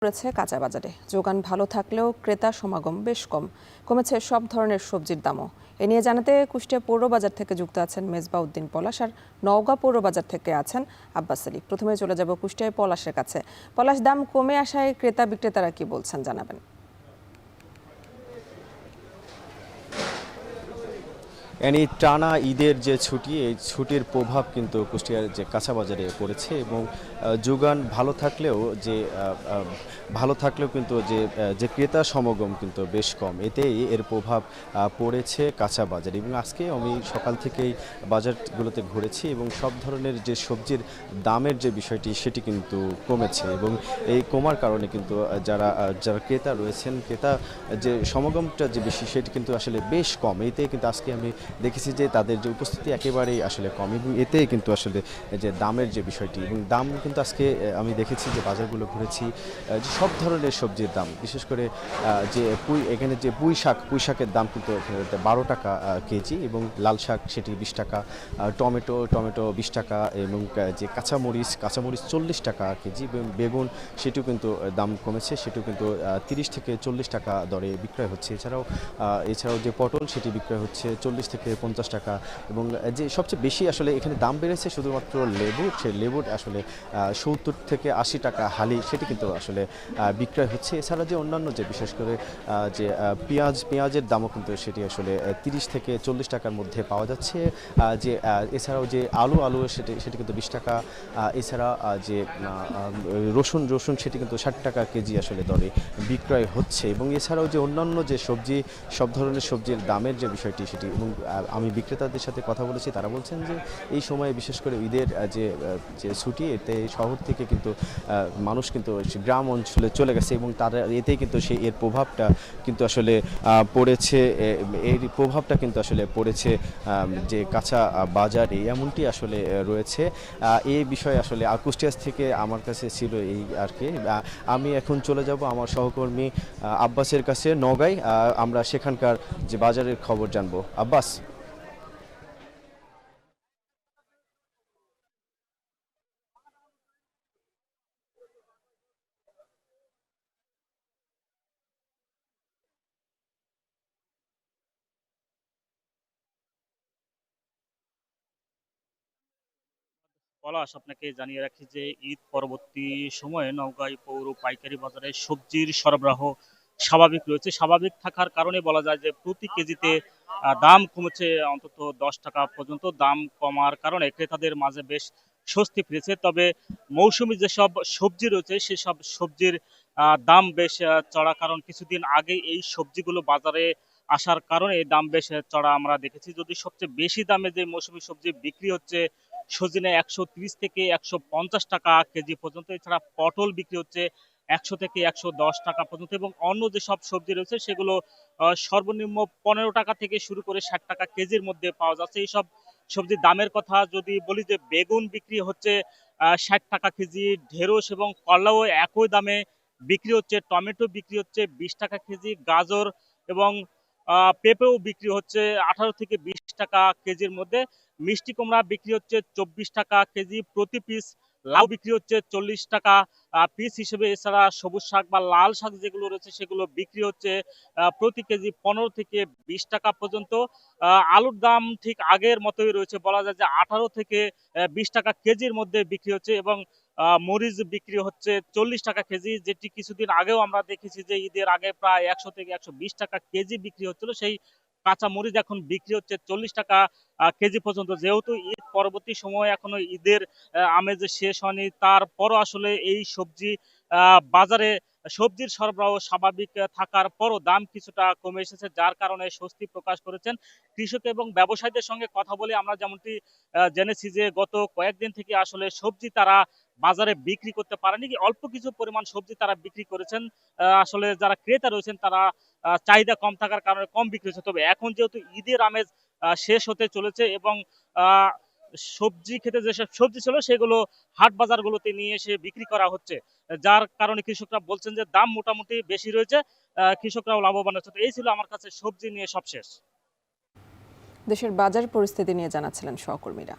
পড়েছে কাঁচা বাজারে। যোগান ভালো থাকলেও ক্রেতা সমাগম বেশ কমেছে সব ধরনের সবজির দামও। এ নিয়ে জানাতে কুষ্টিয়া পৌর বাজার থেকে যুক্ত আছেন মেজবা উদ্দিন পলাশ, আর নওগাঁ পৌর বাজার থেকে আছেন আব্বাস আলী। প্রথমে চলে যাব কুষ্টিয়ায় পলাশের কাছে। পলাশ, দাম কমে আসায় ক্রেতা বিক্রেতারা কি বলছেন জানাবেন। টানা ঈদের যে ছুটি, এই ছুটির প্রভাব কিন্তু কুষ্টিয়ার যে কাঁচা বাজারে পড়েছে এবং যোগান ভালো থাকলেও কিন্তু যে ক্রেতা সমাগম কিন্তু বেশ কম। এতেই এর প্রভাব পড়েছে কাঁচা বাজারে। এবং আজকে আমি সকাল থেকেই বাজারগুলোতে ঘুরেছি এবং সব ধরনের যে সবজির দামের যে বিষয়টি সেটি কিন্তু কমেছে এবং এই কমার কারণে কিন্তু যারা ক্রেতা রয়েছেন, ক্রেতা যে সমাগমটা যে বেশি সেটি কিন্তু আসলে বেশ কম। এতে কিন্তু আজকে আমি দেখেছি যে তাদের যে উপস্থিতি একেবারেই আসলে কম এবং এতে কিন্তু আসলে যে দামের যে বিষয়টি এবং দাম কিন্তু আজকে আমি দেখেছি যে বাজারগুলো ঘুরেছি যে সব ধরনের সবজির দাম, বিশেষ করে যে এখানে যে পুঁই শাকের দাম কিন্তু 12 টাকা কেজি এবং লাল শাক সেটি 20 টাকা, টমেটো 20 টাকা এবং যে কাঁচামরিচ 40 টাকা কেজি এবং বেগুন সেটিও কিন্তু দাম কমেছে, সেটিও কিন্তু 30 থেকে 40 টাকা দরে বিক্রয় হচ্ছে। এছাড়াও যে পটল সেটি বিক্রয় হচ্ছে 40 থেকে 50 টাকা এবং যে সবচেয়ে বেশি আসলে এখানে দাম বেড়েছে শুধুমাত্র লেবুর আসলে 70 থেকে 80 টাকা হালি সেটি কিন্তু আসলে বিক্রয় হচ্ছে। এছাড়া যে অন্যান্য যে বিশেষ করে যে পেঁয়াজের দামও কিন্তু সেটি আসলে 30 থেকে 40 টাকার মধ্যে পাওয়া যাচ্ছে। যে এছাড়াও যে আলু সেটি কিন্তু 20 টাকা। এছাড়া যে রসুন সেটি কিন্তু 60 টাকা কেজি আসলে দরে বিক্রয় হচ্ছে এবং এছাড়াও যে অন্যান্য যে সব ধরনের সবজির দামের যে বিষয়টি সেটি এবং আমি বিক্রেতাদের সাথে কথা বলেছি, তারা বলছেন যে এই সময়ে বিশেষ করে ঈদের যে ছুটি, এতে শহর থেকে কিন্তু মানুষ কিন্তু গ্রাম অঞ্চলে চলে গেছে এবং তারা এতেই কিন্তু এর প্রভাবটা কিন্তু আসলে পড়েছে। এর প্রভাবটা কিন্তু আসলে পড়েছে যে কাঁচা বাজারে, এমনটি আসলে রয়েছে। এই বিষয়ে আসলে কুষ্টিয়া থেকে আমার কাছে ছিল এই আর কি। আমি এখন চলে যাব আমার সহকর্মী আব্বাসের কাছে নওগাঁয়, আমরা সেখানকার যে বাজারের খবর জানবো। আব্বাস। পলাশ, আপনাকে জানিয়ে রাখি যে ঈদ পরবর্তী সময়ে নওগাঁ পৌর পাইকারি বাজারে সবজির সরবরাহ স্বাভাবিক রয়েছে। স্বাভাবিক থাকার কারণে বলা যায় যে প্রতি কেজিতে দাম কমেছে অন্তত 10 টাকা পর্যন্ত। দাম কমার কারণে ক্রেতাদের মাঝে বেশ স্বস্তি ফিরেছে। তবে মৌসুমী যেসব সবজি রয়েছে সেসব সবজির দাম বেশ চড়া, কারণ কিছুদিন আগে এই সবজিগুলো বাজারে আসার কারণে দাম বেশ চড়া আমরা দেখেছি। যদি সবচেয়ে বেশি দামে যে মৌসুমী সবজি বিক্রি হচ্ছে সজনে 130 থেকে 150 টাকা কেজি পর্যন্ত। এছাড়া পটল বিক্রি হচ্ছে 100 থেকে 110 টাকা পর্যন্ত এবং অন্য যে সব সবজি রয়েছে সেগুলো সর্বনিম্ন 15 টাকা থেকে শুরু করে 60 টাকা কেজির মধ্যে পাওয়া যাচ্ছে। এইসব সবজির দামের কথা যদি বলি, যে বেগুন বিক্রি হচ্ছে 60 টাকা কেজি, ঢেঁড়স এবং কলাও একই দামে বিক্রি হচ্ছে, টমেটো বিক্রি হচ্ছে 20 টাকা কেজি, গাজর এবং পেঁপেও বিক্রি হচ্ছে 18 থেকে 20 টাকা কেজির মধ্যে। মিষ্টি কুমড়া বিক্রি হচ্ছে 24 টাকা কেজি প্রতি পিস, লাউ বিক্রি হচ্ছে 40 টাকা পিস হিসেবে। এছাড়া সবুজ শাক বা লাল শাক যেগুলো রয়েছে সেগুলো বিক্রি হচ্ছে প্রতি কেজি 15 থেকে 20 টাকা পর্যন্ত। আলুর দাম ঠিক আগের মতোই রয়েছে, বলা যায় যে 18 থেকে 20 টাকা কেজির মধ্যে বিক্রি হচ্ছে এবং মরিচ বিক্রি হচ্ছে 40 টাকা কেজি, যেটি কিছুদিন আগেও আমরা দেখেছি যে ঈদের আগে প্রায় 100 থেকে 120 টাকা কেজি বিক্রি হচ্ছিল। সেই কাঁচা মরিচ এখন বিক্রি হচ্ছে 40 টাকা কেজি পর্যন্ত। যেহেতু ঈদ পরবর্তী সময় এখনো ঈদের আমেজ শেষ হয়নি, তারপরও আসলে এই সবজি বাজারে সবজির সরবরাহ স্বাভাবিক থাকার পরও দাম কিছুটা কমে এসেছে, যার কারণে স্বস্তি প্রকাশ করেছেন কৃষক এবং ব্যবসায়ীদের সঙ্গে কথা বলে আমরা যেমনটি জেনেছি যে গত কয়েকদিন থেকে আসলে সবজি তারা বাজারে বিক্রি করতে পারেনি, অল্প কিছু পরিমাণ সবজি তারা বিক্রি করেছেন। আসলে যারা ক্রেতা রয়েছেন তারা চাহিদা কম থাকার কারণে কম বিক্রি হচ্ছে। তবে এখন যেহেতু ঈদের আমেজ শেষ হতে চলেছে এবং আহ, সবজি খেতে যেসব সবজি ছিল সেগুলো হাট বাজারগুলোতে নিয়ে এসে বিক্রি করা হচ্ছে, যার কারণে কৃষকরা বলছেন যে দাম মোটামুটি বেশি রয়েছে, কৃষকরাও লাভবান হচ্ছে। তো এই ছিল আমার কাছে সবজি নিয়ে সবশেষ। দেশের বাজার পরিস্থিতি নিয়ে জানাচ্ছিলেন সহকর্মীরা।